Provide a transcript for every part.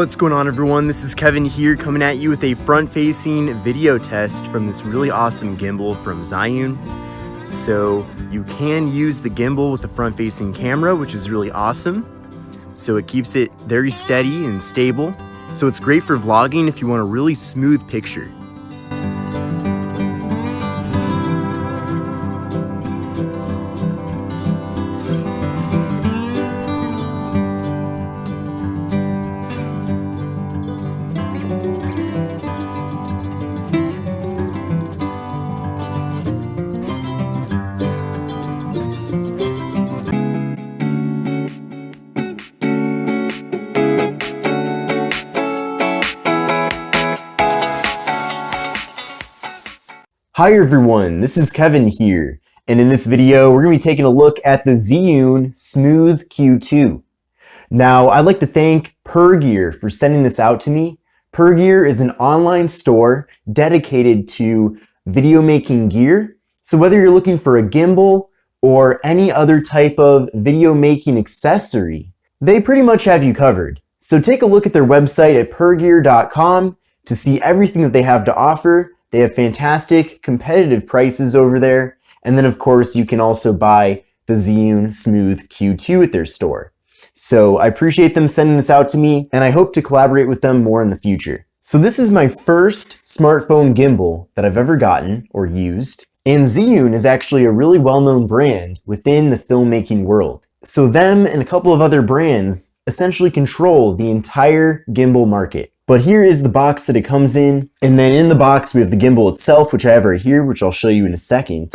What's going on, everyone? This is Kevin here, coming at you with a front-facing video test from this really awesome gimbal from Zhiyun. So you can use the gimbal with a front-facing camera, which is really awesome. So it keeps it very steady and stable. So it's great for vlogging if you want a really smooth picture. Hi everyone, this is Kevin here, and in this video we're going to be taking a look at the Zhiyun Smooth Q2. Now I'd like to thank Pergear for sending this out to me. Pergear is an online store dedicated to video making gear, so whether you're looking for a gimbal or any other type of video making accessory, they pretty much have you covered. So take a look at their website at pergear.com to see everything that they have to offer. They have fantastic competitive prices over there. And then of course you can also buy the Zhiyun Smooth Q2 at their store. So I appreciate them sending this out to me, and I hope to collaborate with them more in the future. So this is my first smartphone gimbal that I've ever gotten or used. And Zhiyun is actually a really well-known brand within the filmmaking world. So them and a couple of other brands essentially control the entire gimbal market. But here is the box that it comes in, and then in the box we have the gimbal itself, which I have right here, which I'll show you in a second.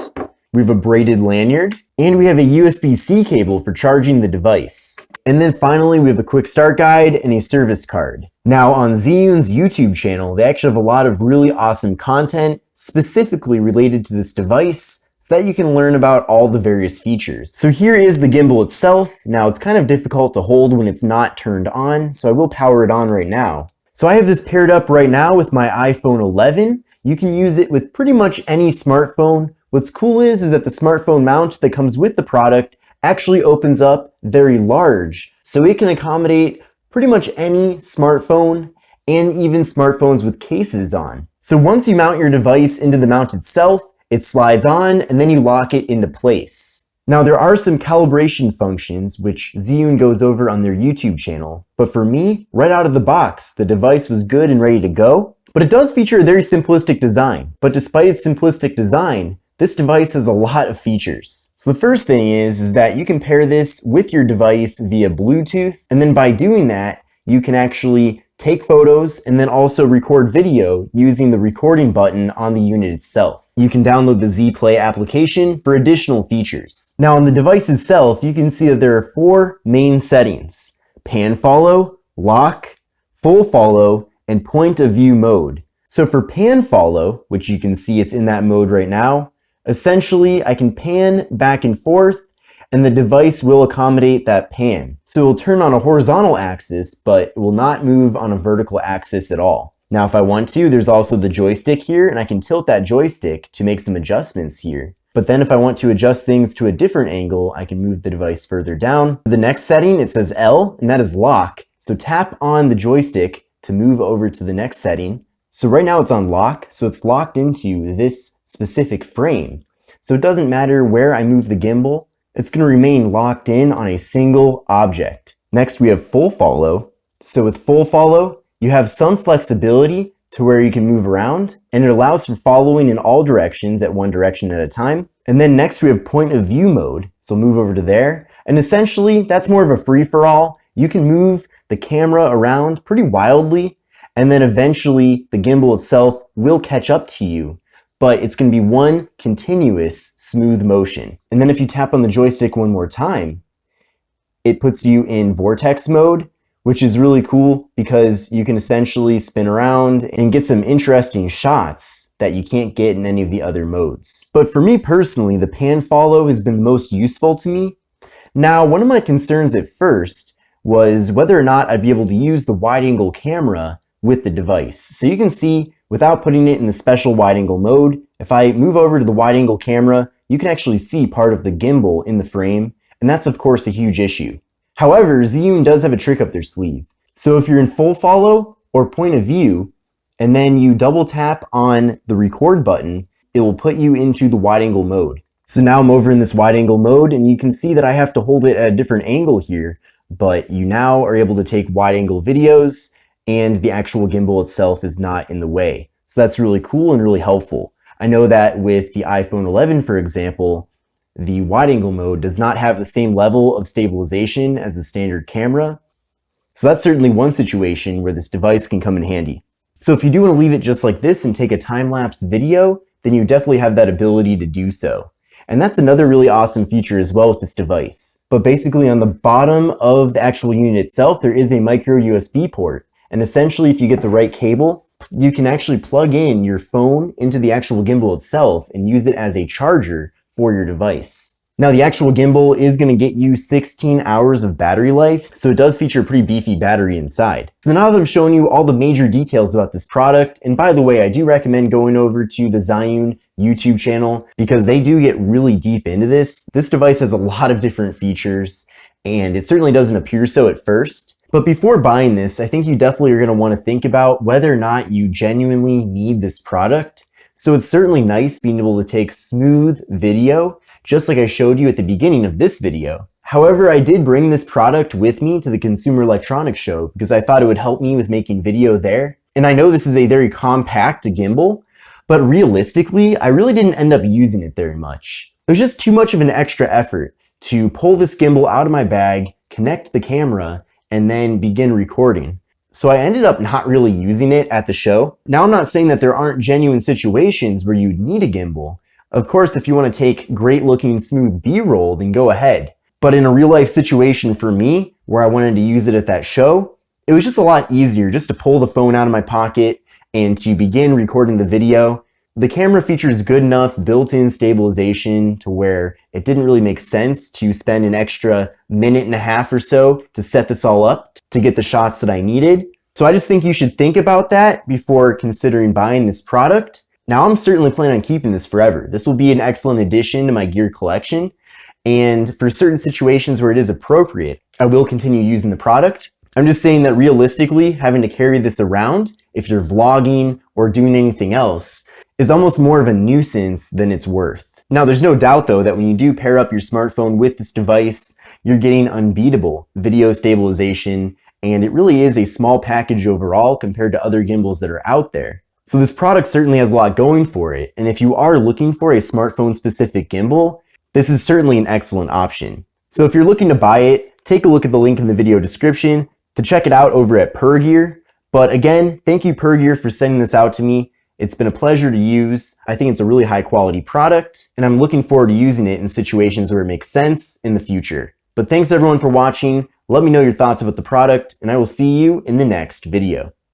We have a braided lanyard, and we have a USB-C cable for charging the device. And then finally we have a quick start guide and a service card. Now on Zhiyun's YouTube channel, they actually have a lot of really awesome content specifically related to this device, so that you can learn about all the various features. So here is the gimbal itself. Now it's kind of difficult to hold when it's not turned on, so I will power it on right now. So I have this paired up right now with my iPhone 11. You can use it with pretty much any smartphone. What's cool is that the smartphone mount that comes with the product actually opens up very large. So it can accommodate pretty much any smartphone and even smartphones with cases on. So once you mount your device into the mount itself, it slides on and then you lock it into place. Now there are some calibration functions which Zhiyun goes over on their YouTube channel, but for me, right out of the box, the device was good and ready to go. But it does feature a very simplistic design. But despite its simplistic design, this device has a lot of features. So the first thing is that you can pair this with your device via Bluetooth, and then by doing that, you can actually take photos and then also record video using the recording button on the unit itself. You can download the Z-Play application for additional features. Now on the device itself, you can see that there are 4 main settings: pan follow, lock, full follow, and point of view mode. So for pan follow, which you can see it's in that mode right now, essentially I can pan back and forth and the device will accommodate that pan. So it will turn on a horizontal axis, but it will not move on a vertical axis at all. Now if I want to, there's also the joystick here, and I can tilt that joystick to make some adjustments here. But then if I want to adjust things to a different angle, I can move the device further down. For the next setting, it says L, and that is lock. So tap on the joystick to move over to the next setting. So right now it's on lock, so it's locked into this specific frame. So it doesn't matter where I move the gimbal, it's going to remain locked in on a single object. Next we have full follow. So with full follow, you have some flexibility to where you can move around, and it allows for following in all directions at one direction at a time. And then next we have point of view mode. So move over to there. And essentially that's more of a free-for-all. You can move the camera around pretty wildly, and then eventually the gimbal itself will catch up to you. But it's going to be one continuous smooth motion. And then if you tap on the joystick one more time, it puts you in vortex mode, which is really cool because you can essentially spin around and get some interesting shots that you can't get in any of the other modes. But for me personally, the pan follow has been the most useful to me. Now, one of my concerns at first was whether or not I'd be able to use the wide angle camera with the device. So you can see, without putting it in the special wide angle mode, if I move over to the wide angle camera, you can actually see part of the gimbal in the frame, and that's of course a huge issue. However, Zhiyun does have a trick up their sleeve. So if you're in full follow or point of view, and then you double tap on the record button, it will put you into the wide angle mode. So now I'm over in this wide angle mode, and you can see that I have to hold it at a different angle here, but you now are able to take wide angle videos, and the actual gimbal itself is not in the way. So that's really cool and really helpful. I know that with the iPhone 11, for example, the wide angle mode does not have the same level of stabilization as the standard camera. So that's certainly one situation where this device can come in handy. So if you do want to leave it just like this and take a time-lapse video, then you definitely have that ability to do so. And that's another really awesome feature as well with this device. But basically on the bottom of the actual unit itself, there is a micro USB port. And essentially if you get the right cable, you can actually plug in your phone into the actual gimbal itself and use it as a charger for your device. Now the actual gimbal is going to get you 16 hours of battery life, so it does feature a pretty beefy battery inside. So now that I'm showing you all the major details about this product, and by the way, I do recommend going over to the Zhiyun YouTube channel because they do get really deep into this. This device has a lot of different features, and it certainly doesn't appear so at first. But before buying this, I think you definitely are going to want to think about whether or not you genuinely need this product. So it's certainly nice being able to take smooth video, just like I showed you at the beginning of this video. However, I did bring this product with me to the Consumer Electronics Show because I thought it would help me with making video there. And I know this is a very compact gimbal, but realistically, I really didn't end up using it very much. It was just too much of an extra effort to pull this gimbal out of my bag, connect the camera, and then begin recording. So I ended up not really using it at the show. Now I'm not saying that there aren't genuine situations where you need a gimbal. Of course, if you want to take great looking smooth B-roll, then go ahead. But in a real life situation for me, where I wanted to use it at that show, it was just a lot easier just to pull the phone out of my pocket and to begin recording the video. The camera features good enough built-in stabilization to where it didn't really make sense to spend an extra minute and a half or so to set this all up to get the shots that I needed. So I just think you should think about that before considering buying this product. Now I'm certainly planning on keeping this forever. This will be an excellent addition to my gear collection. And for certain situations where it is appropriate, I will continue using the product. I'm just saying that realistically, having to carry this around, if you're vlogging or doing anything else, is almost more of a nuisance than it's worth. Now, there's no doubt though that when you do pair up your smartphone with this device, you're getting unbeatable video stabilization, and it really is a small package overall compared to other gimbals that are out there. So this product certainly has a lot going for it, and if you are looking for a smartphone specific gimbal, this is certainly an excellent option. So if you're looking to buy it, take a look at the link in the video description to check it out over at Pergear. But again, thank you Pergear for sending this out to me. It's been a pleasure to use. I think it's a really high quality product, and I'm looking forward to using it in situations where it makes sense in the future. But thanks everyone for watching. Let me know your thoughts about the product, and I will see you in the next video.